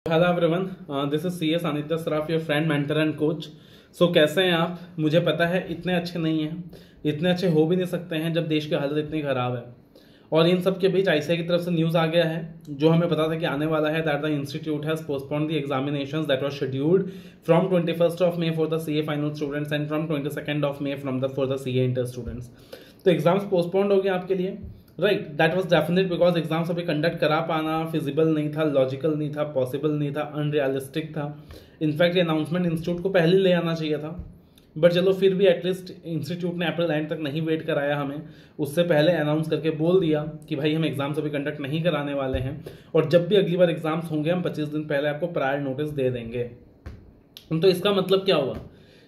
Hello everyone, this is C S Aditya Saraf, your friend mentor and coach. So कैसे हैं आप? मुझे पता है इतने अच्छे नहीं हैं, इतने अच्छे हो भी नहीं सकते हैं जब देश की हालत इतनी ख़राब है। और इन सब के बीच आईसीएआई की तरफ से न्यूज़ आ गया है जो हमें पता था कि आने वाला है, that the institute has postpone the examinations that was scheduled from 21st of May for the CA final students and from 22nd of May from the for the CA inter students. तो exams postponed हो गए आपके लिए, right. That was definite because exams अभी conduct करा पाना feasible नहीं था, लॉजिकल नहीं था, पॉसिबल नहीं था, अनरियलिस्टिक था। इनफैक्ट ये अनाउंसमेंट इंस्टीट्यूट को पहले ले आना चाहिए था, बट चलो फिर भी एटलीस्ट इंस्टीट्यूट ने अप्रैल एंड तक नहीं वेट कराया हमें, उससे पहले अनाउंस करके बोल दिया कि भाई हम एग्जाम्स अभी कंडक्ट नहीं कराने वाले हैं, और जब भी अगली बार एग्जाम्स होंगे हम 25 दिन पहले आपको प्रायर नोटिस दे देंगे। तो इसका मतलब क्या हुआ?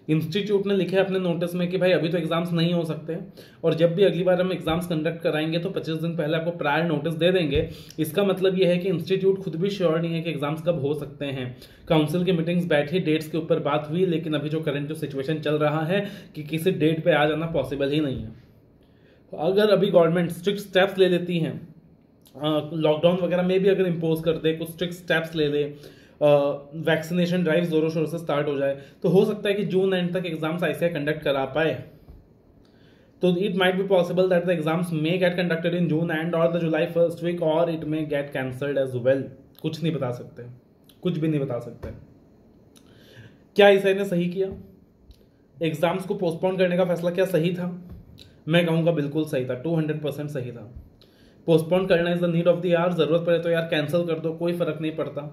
इंस्टीट्यूट ने लिखे अपने नोटिस में कि भाई अभी तो एग्जाम्स नहीं हो सकते, और जब भी अगली बार हम एग्जाम्स कंडक्ट कराएंगे तो 25 दिन पहले आपको प्रायर नोटिस दे देंगे। इसका मतलब यह है कि इंस्टीट्यूट खुद भी श्योर नहीं है कि एग्जाम्स कब हो सकते हैं। काउंसिल की मीटिंग्स बैठी, डेट्स के ऊपर बात हुई, लेकिन अभी जो करंट जो सिचुएशन चल रहा है कि किसी डेट पे आ जाना पॉसिबल ही नहीं है। तो अगर अभी गवर्नमेंट स्ट्रिक्ट स्टेप्स ले लेती हैं, लॉकडाउन वगैरह में भी अगर इम्पोज कर दे, कुछ स्ट्रिक्ट स्टेप्स ले ले, वैक्सीनेशन ड्राइव जोरों शोर से स्टार्ट हो जाए, तो हो सकता है कि जून एंड तक एग्जाम्स आईसीएआई कंडक्ट करा पाए। तो it might be possible that the exams may get conducted in June and और द जुलाई फर्स्ट वीक, और it may get cancelled as well. कुछ नहीं बता सकते, कुछ भी नहीं बता सकते। क्या आईसीएआई ने सही किया? एग्जाम्स को पोस्टपोन करने का फैसला क्या सही था? मैं कहूँगा बिल्कुल सही था, 200% सही था। पोस्टपोन करना is the need of the hour. जरूरत पड़े तो यार कैंसिल कर दो, कोई फर्क नहीं पड़ता।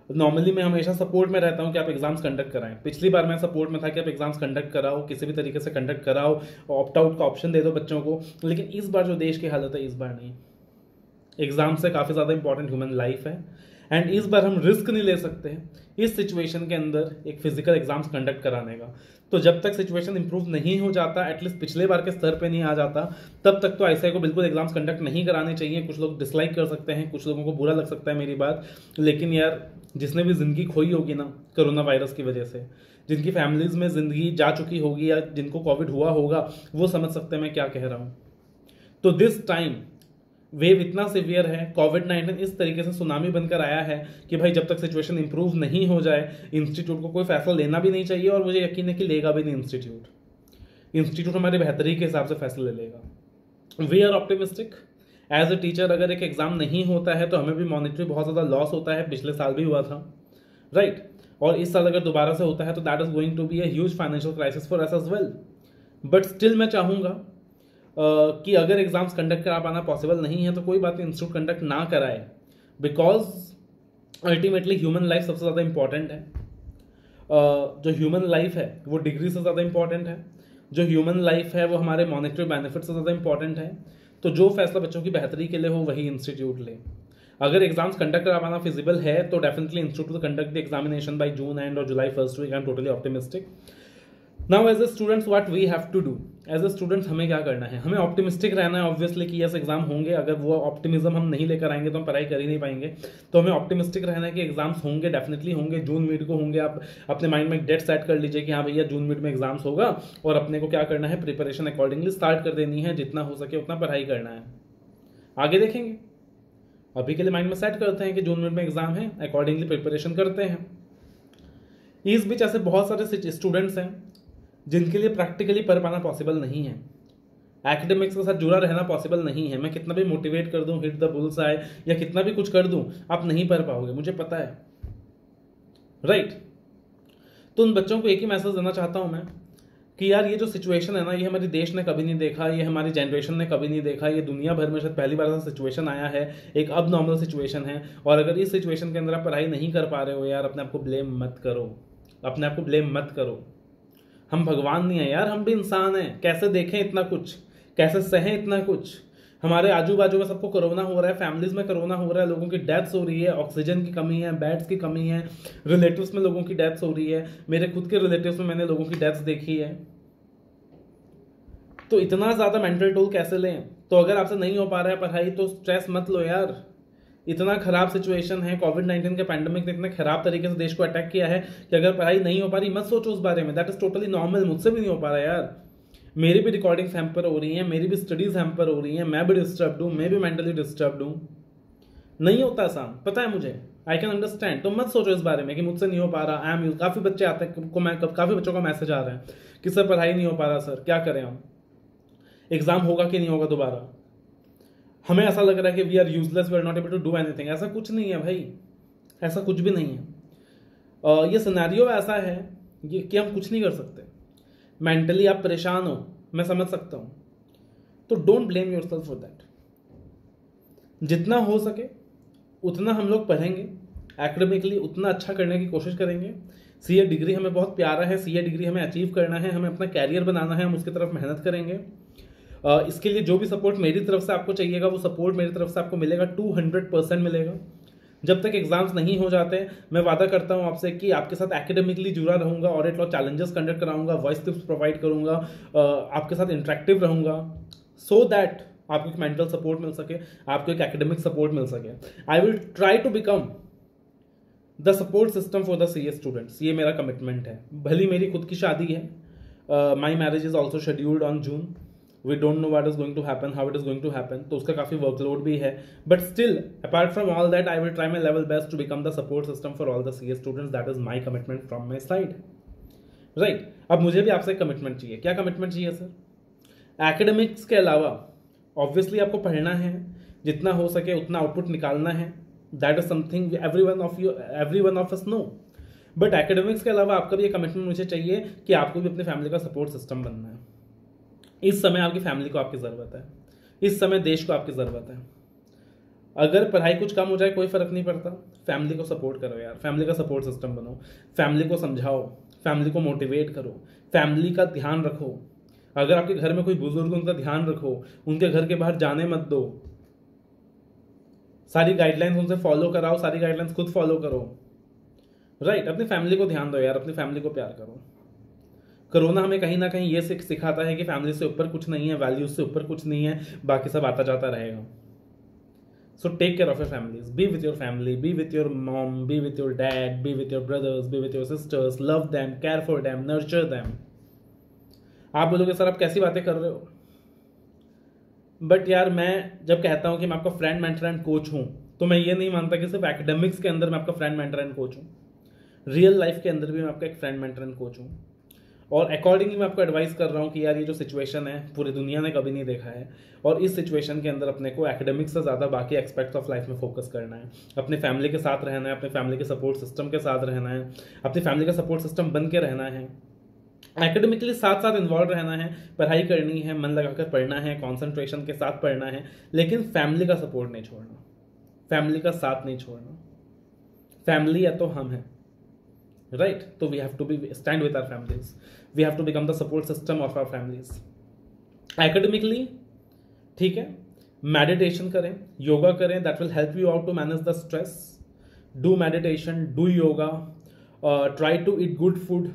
नॉर्मली मैं हमेशा सपोर्ट में रहता हूं कि आप एग्जाम्स कंडक्ट कराएं। पिछली बार मैं सपोर्ट में था कि आप एग्जाम्स कंडक्ट कराओ, किसी भी तरीके से कंडक्ट कराओ, ऑप्ट आउट का ऑप्शन दे दो बच्चों को। लेकिन इस बार जो देश की हालत है, इस बार नहीं। एग्जाम से काफ़ी ज़्यादा इंपॉर्टेंट ह्यूमन लाइफ है, एंड इस बार हम रिस्क नहीं ले सकते इस सिचुएशन के अंदर एक फिजिकल एग्जाम्स कंडक्ट कराने का। तो जब तक सिचुएशन इंप्रूव नहीं हो जाता, एटलीस्ट पिछले बार के स्तर पे नहीं आ जाता, तब तक तो आईसीएआई को बिल्कुल एग्जाम्स कंडक्ट नहीं कराने चाहिए। कुछ लोग डिसलाइक कर सकते हैं, कुछ लोगों को बुरा लग सकता है मेरी बात, लेकिन यार जिसने भी जिंदगी खोई होगी ना कोरोना वायरस की वजह से, जिनकी फैमिलीज में जिंदगी जा चुकी होगी या जिनको कोविड हुआ होगा, वो समझ सकते हैं मैं क्या कह रहा हूँ। तो दिस टाइम वेव इतना सिवियर है, कोविड-19 इस तरीके से सुनामी बनकर आया है कि भाई जब तक सिचुएशन इंप्रूव नहीं हो जाए, इंस्टीट्यूट को कोई फैसला लेना भी नहीं चाहिए, और मुझे यकीन है कि लेगा भी नहीं इंस्टीट्यूट हमारी बेहतरी के हिसाब से फैसले लेगा। We are optimistic. As a teacher अगर एक एग्जाम नहीं होता है तो हमें भी मॉनिटरी बहुत ज़्यादा लॉस होता है, पिछले साल भी हुआ था, राइट। और इस साल अगर दोबारा से होता है तो that is going to be a huge financial crisis for us as well. But still मैं चाहूँगा कि अगर एग्जाम्स कंडक्ट करा पाना पॉसिबल नहीं है तो कोई बात नहीं, इंस्टीट्यूट कंडक्ट ना कराए, बिकॉज अल्टीमेटली ह्यूमन लाइफ सबसे ज़्यादा इंपॉर्टेंट है। जो ह्यूमन लाइफ है वो डिग्री से ज़्यादा इंपॉर्टेंट है, जो ह्यूमन लाइफ है वो हमारे मॉनेटरी बेनिफिट से ज़्यादा इंपॉर्टेंट है। तो जो फैसला बच्चों की बेहतरी के लिए हो वही इंस्टीट्यूट ले। अगर एग्जाम्स कंडक्ट करा पाना फिजिबल है तो definitely institute will conduct the examination by June and और July first week. I am totally optimistic. Now as a students what we have to do? As a students हमें क्या करना है? हमें ऑप्टिमिस्टिक रहना है ऑब्वियसली कि यस एग्जाम होंगे। अगर वो ऑप्टिमिज्म हम नहीं लेकर आएंगे तो हम पढ़ाई कर ही नहीं पाएंगे। तो हमें ऑप्टिमिस्टिक रहना है कि एग्जाम्स होंगे, डेफिनेटली होंगे, जून मिड को होंगे। आप अपने माइंड में एक डेट सेट कर लीजिए कि हाँ भैया जून मिड में एग्जाम्स होगा, और अपने को क्या करना है, प्रिपरेशन अकॉर्डिंगली स्टार्ट कर देनी है, जितना हो सके उतना पढ़ाई करना है। आगे देखेंगे, अभी के लिए माइंड में सेट करते हैं कि जून मिड में एग्जाम है, अकॉर्डिंगली प्रिपरेशन करते हैं। इस बीच ऐसे बहुत सारे स्टूडेंट्स हैं जिनके लिए प्रैक्टिकली पढ़ पाना पॉसिबल नहीं है, एकेडमिक्स के साथ जुड़ा रहना पॉसिबल नहीं है। मैं कितना भी मोटिवेट कर दूं, हिट द बुल्स आए, या कितना भी कुछ कर दूं, आप नहीं पढ़ पाओगे, मुझे पता है, राइट। तो उन बच्चों को एक ही मैसेज देना चाहता हूं मैं कि यार ये जो सिचुएशन है ना, ये हमारे देश ने कभी नहीं देखा, ये हमारी जनरेशन ने कभी नहीं देखा, ये दुनिया भर में शायद पहली बार ऐसा सिचुएशन आया है, एक अब नॉर्मल सिचुएशन है। और अगर इस सिचुएशन के अंदर आप पढ़ाई नहीं कर पा रहे हो यार, अपने आप को ब्लेम मत करो, अपने आप को ब्लेम मत करो। हम भगवान नहीं है यार, हम भी इंसान हैं। कैसे देखें इतना कुछ, कैसे सहें इतना कुछ? हमारे आजू बाजू में सबको कोरोना हो रहा है, फैमिलीज में कोरोना हो रहा है, लोगों की डेथ्स हो रही है, ऑक्सीजन की कमी है, बेड्स की कमी है, रिलेटिव्स में लोगों की डेथ्स हो रही है, मेरे खुद के रिलेटिव्स में मैंने लोगों की डेथ्स देखी है। तो इतना ज़्यादा मेंटल टोल कैसे लें? तो अगर आपसे नहीं हो पा रहा है पढ़ाई तो स्ट्रेस मत लो यार। इतना खराब सिचुएशन है, कोविड-19 के पैंडेमिक ने इतने खराब तरीके से देश को अटैक किया है कि अगर पढ़ाई नहीं हो पा रही, मत सोचो उस बारे में। That is totally normal. मुझसे भी नहीं हो पा रहा यार, मेरी भी रिकॉर्डिंग्स हैम्पर हो रही हैं, मेरी भी स्टडीज हैम्पर हो रही हैं, मैं भी डिस्टर्ब्ड हूँ, मैं भी मेंटली डिस्टर्ब्ड हूँ। नहीं होता आसान, पता है मुझे, आई कैन अंडरस्टैंड। तो मत सोचो इस बारे में कि मुझसे नहीं हो पा रहा, आई एम, काफ़ी बच्चे आते हैं काफ़ी बच्चों का मैसेज आ रहा है कि सर पढ़ाई नहीं हो पा रहा, सर क्या करें हम, एग्जाम होगा कि नहीं होगा दोबारा, हमें ऐसा लग रहा है कि we are useless, we are not able to do anything. ऐसा कुछ नहीं है भाई, ऐसा कुछ भी नहीं है। ये सिनेरियो ऐसा है कि हम कुछ नहीं कर सकते। मेंटली आप परेशान हो, मैं समझ सकता हूं, तो don't blame yourself for that. जितना हो सके उतना हम लोग पढ़ेंगे, एकेडमिकली उतना अच्छा करने की कोशिश करेंगे। सीए डिग्री हमें बहुत प्यारा है, सीए डिग्री हमें अचीव करना है, हमें अपना कैरियर बनाना है, हम उसकी तरफ मेहनत करेंगे। इसके लिए जो भी सपोर्ट मेरी तरफ से आपको चाहिएगा वो सपोर्ट मेरी तरफ से आपको मिलेगा, 200% मिलेगा। जब तक एग्जाम्स नहीं हो जाते मैं वादा करता हूं आपसे कि आपके साथ एकेडमिकली जुड़ा रहूंगा, ऑडिट लॉ चैलेंजेस कंडक्ट कराऊंगा, वॉइस टिप्स प्रोवाइड करूंगा, आपके साथ इंटरेक्टिव रहूंगा, सो दैट आपको एक मेंटल सपोर्ट मिल सके, आपको एक एकेडमिक सपोर्ट मिल सके। I will try to become the support system for the CA students. ये मेरा कमिटमेंट है। भली मेरी खुद की शादी है, my marriage is also scheduled on June, we don't know what is going to happen, how it is going to happen, तो उसका काफी वर्कलोड भी है, but still apart from all that I will try my level best to become the support system for all the CA students. That is my commitment from my side, right. अब मुझे भी आपसे commitment चाहिए। क्या commitment चाहिए sir? Academics के अलावा obviously आपको पढ़ना है, जितना हो सके उतना आउटपुट निकालना है, that is something every one of us know. But academics के अलावा आपका भी ये कमिटमेंट मुझे चाहिए कि आपको भी अपनी फैमिली का सपोर्ट सिस्टम बनना है। इस समय आपकी फैमिली को आपकी ज़रूरत है, इस समय देश को आपकी ज़रूरत है। अगर पढ़ाई कुछ कम हो जाए कोई फर्क नहीं पड़ता, फैमिली को सपोर्ट करो यार, फैमिली का सपोर्ट सिस्टम बनो, फैमिली को समझाओ, फैमिली को मोटिवेट करो, फैमिली का ध्यान रखो। अगर आपके घर में कोई बुजुर्ग, उनका ध्यान रखो, उनके घर के बाहर जाने मत दो, सारी गाइडलाइंस उनसे फॉलो कराओ, सारी गाइडलाइंस खुद फॉलो करो, राइट। अपनी फैमिली को ध्यान दो यार, अपनी फैमिली को प्यार करो। कोरोना हमें कहीं ना कहीं ये सिखाता है कि फैमिली से ऊपर कुछ नहीं है, वैल्यूज से ऊपर कुछ नहीं है, बाकी सब आता जाता रहेगा। So take care of your families, be with your family, be with your mom, be with your dad, be with your brothers, be with your sisters, love them, care for them, nurture them. आप बोलोगे sir आप कैसी बातें कर रहे हो, but यार मैं जब कहता हूं कि मैं आपका फ्रेंड मेंटर एंड कोच हूं, तो मैं ये नहीं मानता कि सिर्फ एकेडमिक्स के अंदर मैं आपका फ्रेंड मेंटर एंड कोच हूं, रियल लाइफ के अंदर भी मैं आपका एक फ्रेंड मेंटर एंड कोच हूं। और अकॉर्डिंगली मैं आपको एडवाइस कर रहा हूँ कि यार ये जो सिचुएशन है पूरी दुनिया ने कभी नहीं देखा है, और इस सिचुएशन के अंदर अपने को एकेडमिक्स से ज़्यादा बाकी एस्पेक्ट्स ऑफ लाइफ में फोकस करना है, अपने फैमिली के साथ रहना है, अपने फैमिली के सपोर्ट सिस्टम के साथ रहना है, अपनी फैमिली का सपोर्ट सिस्टम बन के रहना है, एकेडमिकली साथ साथ इन्वॉल्व रहना है, पढ़ाई करनी है, मन लगाकर पढ़ना है, कॉन्सेंट्रेशन के साथ पढ़ना है, लेकिन फैमिली का सपोर्ट नहीं छोड़ना, फैमिली का साथ नहीं छोड़ना। फैमिली या तो हम हैं, राइट, तो we have to be stand with our families, we have to become the support system of our families. Academically ठीक है, मेडिटेशन करें, योगा करें, that will help you out to manage the stress. Do meditation, do yoga, try to eat good food,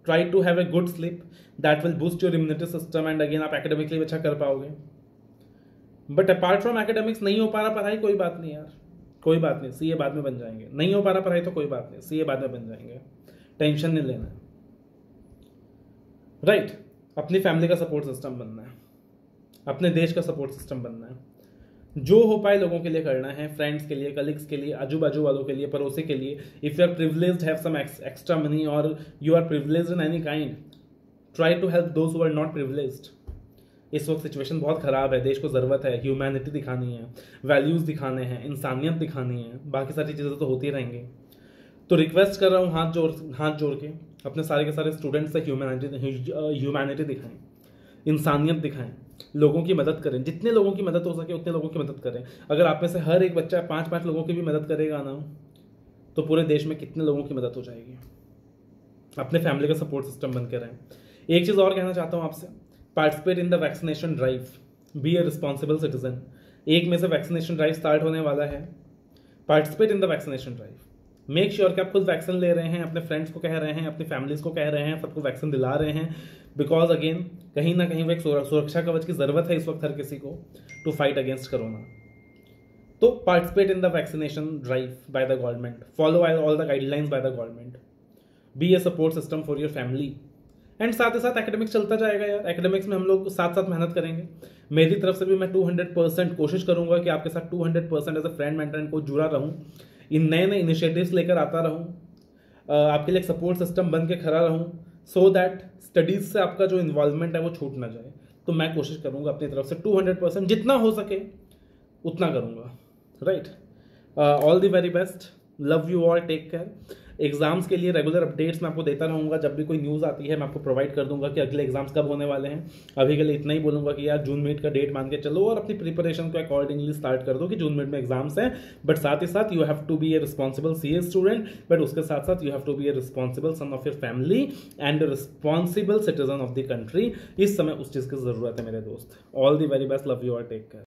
try to have a good sleep, that will boost your immunity system, and again आप academically अच्छा कर पाओगे। But apart from academics नहीं हो पा रहा पढ़ाई, कोई बात नहीं यार, कोई बात नहीं, सीए बाद में बन जाएंगे। नहीं हो पा रहा पढ़ाई तो कोई बात नहीं, सीए बाद में बन जाएंगे, टेंशन नहीं लेना है, राइट। अपनी फैमिली का सपोर्ट सिस्टम बनना है, अपने देश का सपोर्ट सिस्टम बनना है, जो हो पाए लोगों के लिए करना है, फ्रेंड्स के लिए, कलीग्स के लिए, आजू बाजू वालों के लिए, पड़ोसी के लिए। If you are privileged, have some extra money, और you are privileged in any kind, try to help those who are not privileged. इस वक्त सिचुएशन बहुत खराब है, देश को ज़रूरत है, ह्यूमैनिटी दिखानी है, वैल्यूज़ दिखाने हैं, इंसानियत दिखानी है, बाकी सारी चीज़ें तो होती रहेंगी। तो रिक्वेस्ट कर रहा हूँ हाथ जोड़ के अपने सारे के सारे स्टूडेंट्स से ह्यूमैनिटी दिखाएं, इंसानियत दिखाएं, लोगों की मदद करें, जितने लोगों की मदद हो सके उतने लोगों की मदद करें। अगर आप में से हर एक बच्चा 5-5 लोगों की भी मदद करेगा ना, तो पूरे देश में कितने लोगों की मदद हो जाएगी। अपने फैमिली का सपोर्ट सिस्टम बन के रहें। एक चीज़ और कहना चाहता हूँ आपसे, participate in the vaccination drive, be a responsible citizen. 1 मई से वैक्सीनेशन ड्राइव स्टार्ट होने वाला है, participate in the vaccination drive. Make sure कि आप खुद वैक्सीन ले रहे हैं, अपने फ्रेंड्स को कह रहे हैं, अपनी फैमिलीज को कह रहे हैं, सबको वैक्सीन दिला रहे हैं, बिकॉज अगेन कहीं ना कहीं वो एक सुरक्षा कवच की जरूरत है इस वक्त हर किसी को, टू फाइट अगेंस्ट कोरोना। तो participate in the vaccination drive by the government, follow all the guidelines by the government, be a support system for your family, and साथ ही साथ एकेडमिक्स चलता जाएगा यार। एकेडमिक्स में हम लोग साथ साथ मेहनत करेंगे। मेरी तरफ से भी मैं 200% कोशिश करूंगा कि आपके साथ 200% as a friend mentor and coach जुड़ा रहूं। इन नए नए इनिशिएटिव्स लेकर आता रहूँ, आपके लिए एक सपोर्ट सिस्टम बन के खड़ा रहूँ, सो दैट स्टडीज़ से आपका जो इन्वॉल्वमेंट है वो छूट ना जाए। तो मैं कोशिश करूँगा अपनी तरफ से 200%, जितना हो सके उतना करूँगा। Right, all the very best, love you all, take care. Exams के लिए रेगुलर अपडेट्स मैं आपको देता रहूँगा, जब भी कोई न्यूज़ आती है मैं आपको प्रोवाइड कर दूंगा कि अगले एग्जाम्स कब होने वाले हैं। अभी के लिए इतना ही बोलूँगा कि यार जून मिड का डेट मान के चलो और अपनी प्रिपरेशन को अकॉर्डिंगली स्टार्ट कर दो कि जून मिड में एग्जाम्स हैं। बट साथ ही साथ you have to be a responsible CA student, but उसके साथ साथ you have to be a responsible son of your family and responsible citizen of the country. इस समय उस चीज़ की ज़रूरत है मेरे दोस्त। All the very best, love you all, take care.